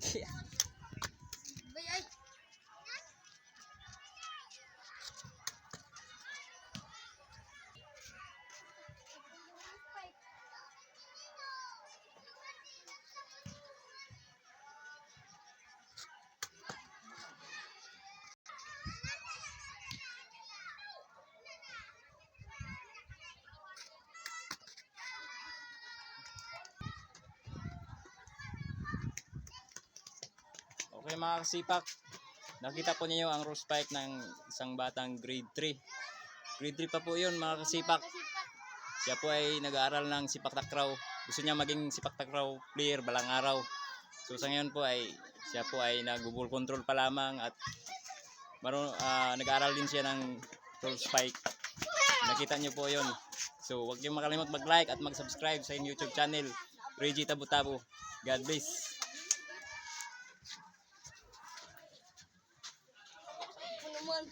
Sige. Bay. Okay mga kasipak, nakita po niyo ang rose spike ng isang batang grade 3. Grade 3 pa po yun mga kasipak. Siya po ay nag-aaral ng sipak takraw. Gusto niya maging sipak takraw player balang araw. So sa ngayon po ay siya po ay nag-ball control pa lamang at nag-aaral din siya ng rose spike. Nakita niyo po yun. So huwag niyo makalimot mag-like at mag-subscribe sa YouTube channel Reggie Tabo-Tabo. God bless. Ano naman?